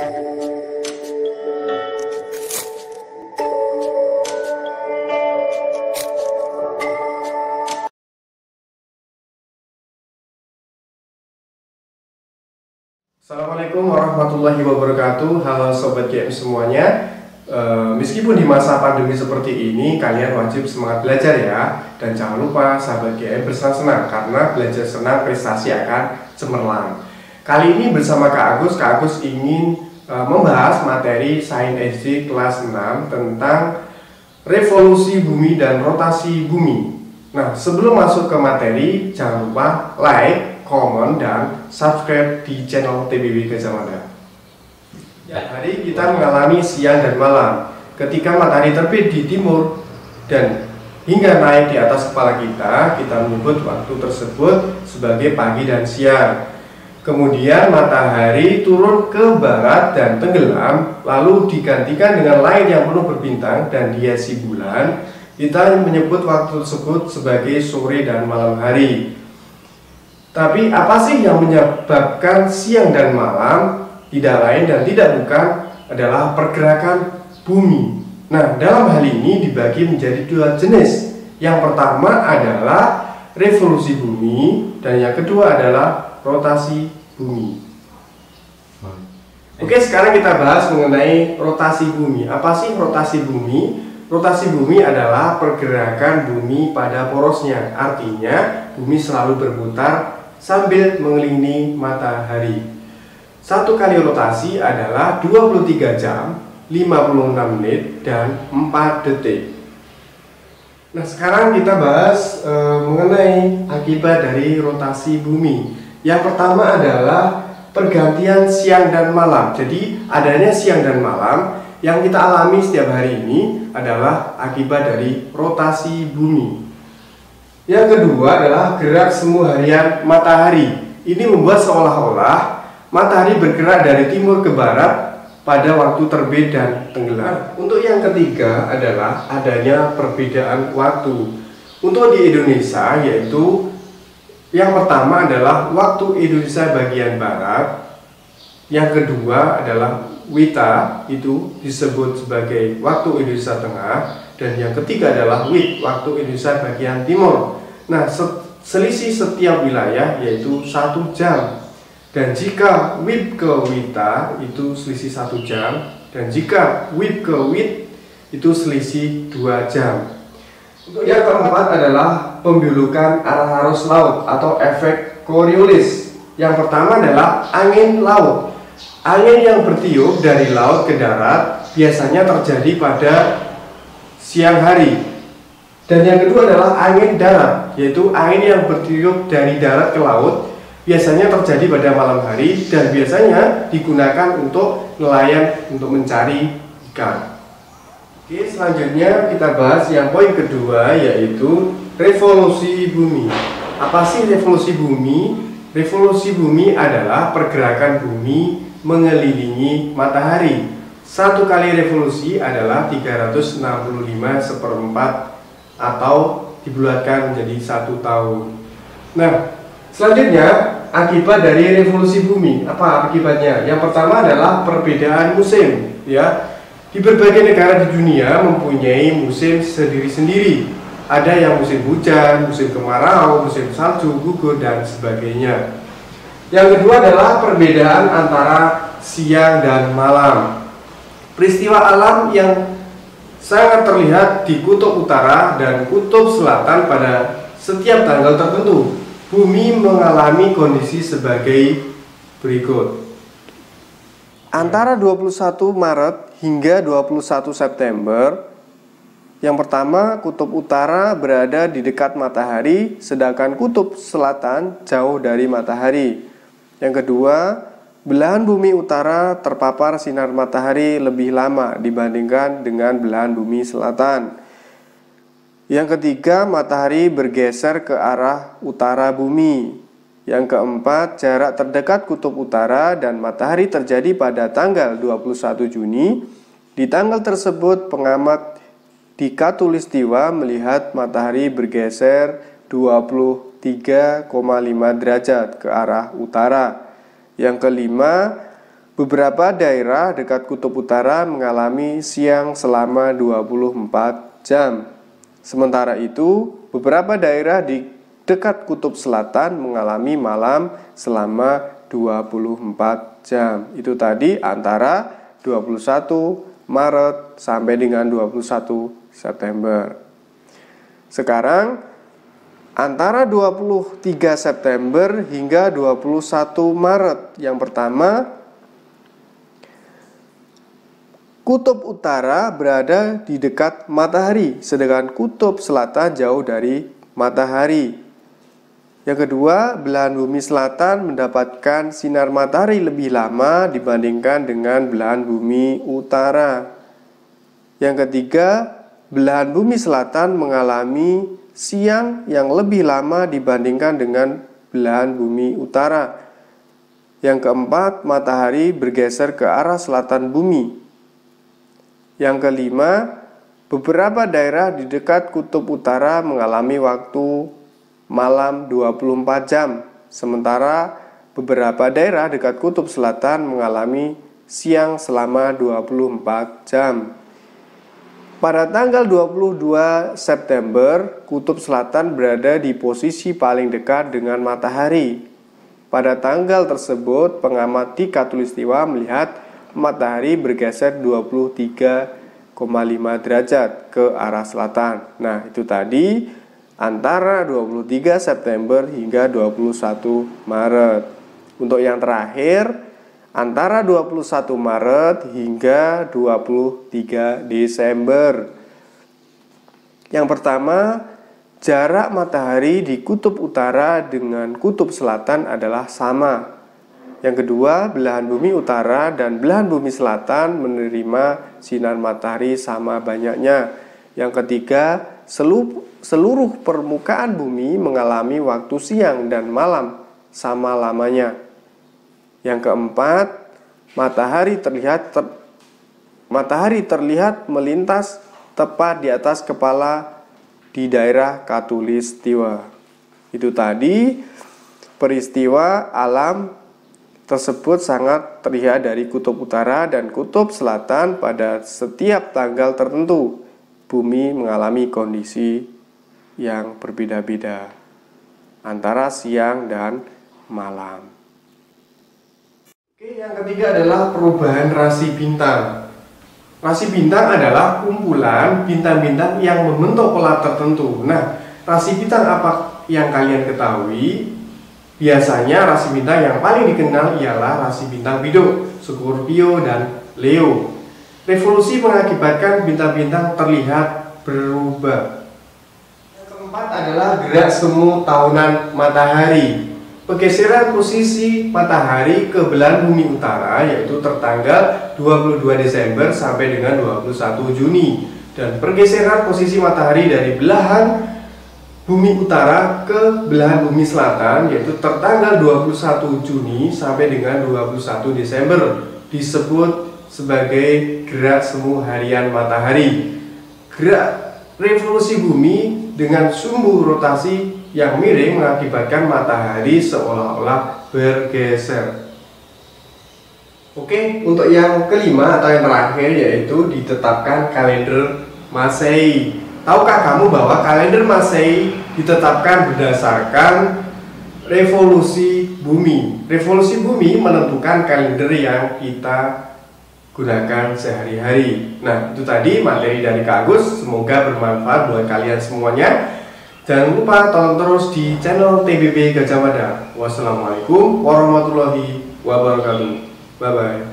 Assalamualaikum warahmatullahi wabarakatuh. Halo Sobat GM semuanya. Meskipun di masa pandemi seperti ini, kalian wajib semangat belajar ya. Dan jangan lupa sahabat GM bersenang-senang, karena belajar senang prestasi akan cemerlang. Kali ini bersama Kak Agus ingin membahas materi Sains SD kelas 6 tentang revolusi bumi dan rotasi bumi. Nah, sebelum masuk ke materi, jangan lupa like, komen, dan subscribe di channel TBW Gajah Mada. Ya, hari kita mengalami siang dan malam. Ketika matahari terbit di timur dan hingga naik di atas kepala kita menyebut waktu tersebut sebagai pagi dan siang. Kemudian matahari turun ke barat dan tenggelam, lalu digantikan dengan langit yang penuh berbintang dan dihiasi bulan. Kita menyebut waktu tersebut sebagai sore dan malam hari. Tapi apa sih yang menyebabkan siang dan malam? Tidak lain dan tidak bukan adalah pergerakan bumi. Nah, dalam hal ini dibagi menjadi dua jenis. Yang pertama adalah revolusi bumi dan yang kedua adalah rotasi bumi. Oke, sekarang kita bahas mengenai rotasi bumi. Apa sih rotasi bumi? Rotasi bumi adalah pergerakan bumi pada porosnya. Artinya, bumi selalu berputar sambil mengelilingi matahari. Satu kali rotasi adalah 23 jam, 56 menit, dan 4 detik. Nah, sekarang kita bahas mengenai akibat dari rotasi bumi. Yang pertama adalah pergantian siang dan malam. Jadi, adanya siang dan malam yang kita alami setiap hari ini adalah akibat dari rotasi bumi. Yang kedua adalah gerak semu harian matahari. Ini membuat seolah-olah matahari bergerak dari timur ke barat pada waktu terbit dan tenggelam. Untuk yang ketiga adalah adanya perbedaan waktu. Untuk di Indonesia, yaitu yang pertama adalah waktu Indonesia bagian barat. Yang kedua adalah WITA, itu disebut sebagai waktu Indonesia Tengah. Dan yang ketiga adalah WIT, waktu Indonesia bagian timur. Nah, selisih setiap wilayah yaitu 1 jam. Dan jika WIT ke WITA itu selisih 1 jam. Dan jika WIT ke WIT itu selisih 2 jam. Untuk yang keempat adalah pembelukan arah arus laut atau efek Coriolis. Yang pertama adalah angin laut. Angin yang bertiup dari laut ke darat biasanya terjadi pada siang hari. Dan yang kedua adalah angin darat, yaitu angin yang bertiup dari darat ke laut biasanya terjadi pada malam hari dan biasanya digunakan untuk nelayan untuk mencari ikan. Oke, selanjutnya kita bahas yang poin kedua, yaitu revolusi bumi. Apa sih revolusi bumi? Revolusi bumi adalah pergerakan bumi mengelilingi matahari. Satu kali revolusi adalah 365/4 atau dibulatkan menjadi 1 tahun. Nah, selanjutnya akibat dari revolusi bumi. Apa akibatnya? Yang pertama adalah perbedaan musim. Ya, di berbagai negara di dunia mempunyai musim sendiri-sendiri. Ada yang musim hujan, musim kemarau, musim salju, gugur, dan sebagainya. Yang kedua adalah perbedaan antara siang dan malam. Peristiwa alam yang sangat terlihat di kutub utara dan kutub selatan pada setiap tanggal tertentu. Bumi mengalami kondisi sebagai berikut. Antara 21 Maret hingga 21 September, yang pertama kutub utara berada di dekat matahari, sedangkan kutub selatan jauh dari matahari. Yang kedua, belahan bumi utara terpapar sinar matahari lebih lama dibandingkan dengan belahan bumi selatan. Yang ketiga, matahari bergeser ke arah utara bumi. Yang keempat, jarak terdekat kutub utara dan matahari terjadi pada tanggal 21 Juni. Di tanggal tersebut, pengamat di Khatulistiwa melihat matahari bergeser 23,5 derajat ke arah utara. Yang kelima, Beberapa daerah dekat kutub utara mengalami siang selama 24 jam. Sementara itu, beberapa daerah di dekat kutub selatan mengalami malam selama 24 jam. Itu tadi antara 21 Maret sampai dengan 21 September. Sekarang antara 23 September hingga 21 Maret. Yang pertama, kutub utara berada di dekat matahari, sedangkan kutub selatan jauh dari matahari. Yang kedua, belahan bumi selatan mendapatkan sinar matahari lebih lama dibandingkan dengan belahan bumi utara. Yang ketiga, belahan bumi selatan mengalami siang yang lebih lama dibandingkan dengan belahan bumi utara. Yang keempat, matahari bergeser ke arah selatan bumi. Yang kelima, beberapa daerah di dekat kutub utara mengalami waktu malam 24 jam, sementara beberapa daerah dekat kutub selatan mengalami siang selama 24 jam. Pada tanggal 22 September, kutub selatan berada di posisi paling dekat dengan matahari. Pada tanggal tersebut, pengamat di Khatulistiwa melihat matahari bergeser 23,5 derajat ke arah selatan. Nah, itu tadi antara 23 September hingga 21 Maret. Untuk yang terakhir, antara 21 Maret hingga 23 Desember. Yang pertama, jarak matahari di kutub utara dengan kutub selatan adalah sama. Yang kedua, belahan bumi utara dan belahan bumi selatan menerima sinar matahari sama banyaknya. Yang ketiga, seluruh permukaan bumi mengalami waktu siang dan malam sama lamanya. Yang keempat, matahari terlihat melintas tepat di atas kepala di daerah Khatulistiwa. Itu tadi peristiwa alam tersebut sangat terlihat dari kutub utara dan kutub selatan. Pada setiap tanggal tertentu, bumi mengalami kondisi yang berbeda-beda antara siang dan malam. Oke, yang ketiga adalah perubahan rasi bintang. Rasi bintang adalah kumpulan bintang-bintang yang membentuk pola tertentu. Nah, rasi bintang apa yang kalian ketahui? Biasanya rasi bintang yang paling dikenal ialah rasi bintang bidu, Scorpio, dan Leo. Revolusi mengakibatkan bintang-bintang terlihat berubah. Yang keempat adalah gerak semu tahunan matahari. Pergeseran posisi matahari ke belahan bumi utara yaitu tertanggal 22 Desember sampai dengan 21 Juni. Dan pergeseran posisi matahari dari belahan bumi utara ke belahan bumi selatan yaitu tertanggal 21 Juni sampai dengan 21 Desember disebut sebagai gerak semu harian matahari. Gerak revolusi bumi dengan sumbu rotasi yang miring mengakibatkan matahari seolah-olah bergeser. Oke, untuk yang kelima atau yang terakhir yaitu ditetapkan kalender Masehi. Tahukah kamu bahwa kalender Masehi ditetapkan berdasarkan revolusi bumi? Revolusi bumi menentukan kalender yang kita gunakan sehari-hari. Nah, itu tadi materi dari Kak Agus. Semoga bermanfaat buat kalian semuanya. Jangan lupa tonton terus di channel TBB Gajah Mada. Wassalamualaikum warahmatullahi wabarakatuh. Bye-bye.